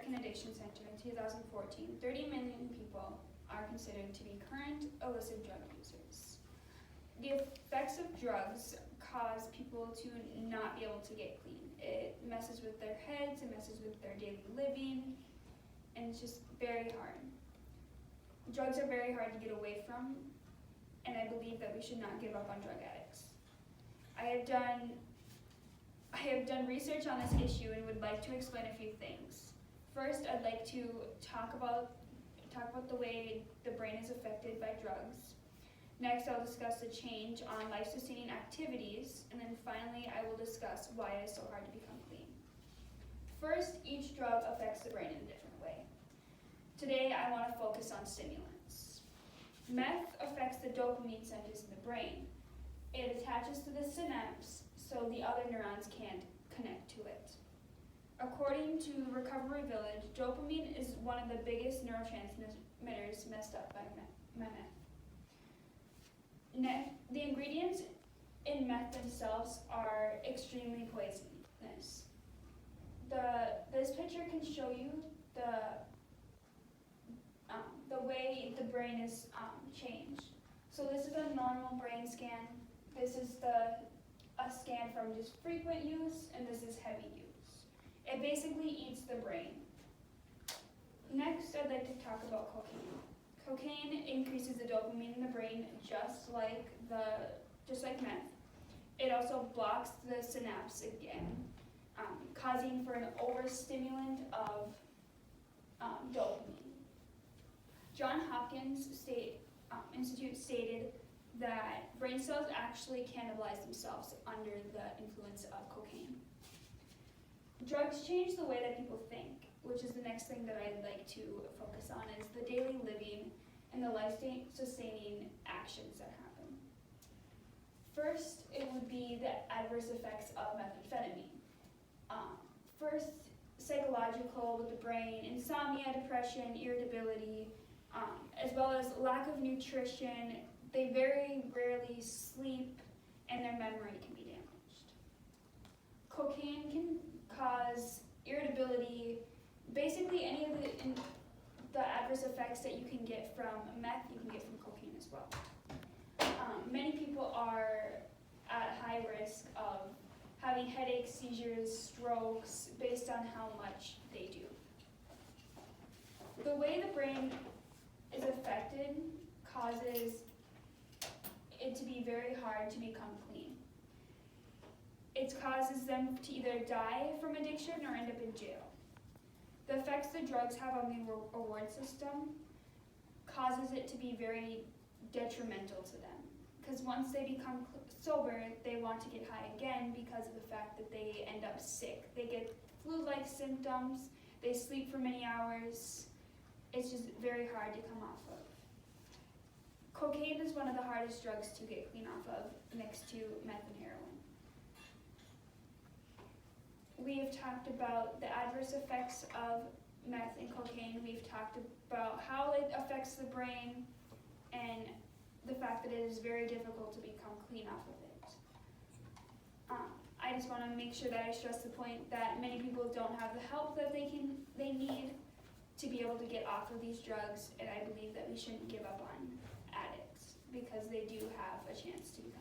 American Addiction Center in 2014, 30 million people are considered to be current illicit drug users. The effects of drugs cause people to not be able to get clean. It messes with their heads, it messes with their daily living, and it's just very hard. Drugs are very hard to get away from, and I believe that we should not give up on drug addicts. I have done research on this issue and would like to explain a few things. First, I'd like to talk about the way the brain is affected by drugs. Next, I'll discuss the change on life-sustaining activities, and then finally, I will discuss why it is so hard to become clean. First, each drug affects the brain in a different way. Today, I want to focus on stimulants. Meth affects the dopamine centers in the brain. It attaches to the synapse, so the other neurons can't connect to it. According to Recovery Village, dopamine is one of the biggest neurotransmitters messed up by meth. The ingredients in meth themselves are extremely poisonous. This picture can show you the way the brain is changed. So this is a normal brain scan. This is a scan from just frequent use, and this is heavy use. It basically eats the brain. Next, I'd like to talk about cocaine. Cocaine increases the dopamine in the brain just like meth. It also blocks the synapse again, causing for an overstimulant of dopamine. Johns Hopkins Institute stated that brain cells actually cannibalize themselves under the influence of cocaine. Drugs change the way that people think, which is the next thing that I'd like to focus on, is the daily living and the life-sustaining actions that happen. First, it would be the adverse effects of methamphetamine. First, psychological with the brain, insomnia, depression, irritability, as well as lack of nutrition. They very rarely sleep, and their memory can be damaged. Cocaine can cause irritability. Basically, any of the adverse effects that you can get from meth, you can get from cocaine as well. Many people are at high risk of having headaches, seizures, strokes, based on how much they do. The way the brain is affected causes it to be very hard to become clean. It causes them to either die from addiction or end up in jail. The effects the drugs have on the reward system causes it to be very detrimental to them. Because once they become sober, they want to get high again because of the fact that they end up sick. They get flu-like symptoms, they sleep for many hours. It's just very hard to come off of. Cocaine is one of the hardest drugs to get clean off of, next to meth and heroin. We have talked about the adverse effects of meth and cocaine. We've talked about how it affects the brain and the fact that it is very difficult to become clean off of it. I just want to make sure that I stress the point that many people don't have the help that they need to be able to get off of these drugs, and I believe that we shouldn't give up on addicts because they do have a chance to become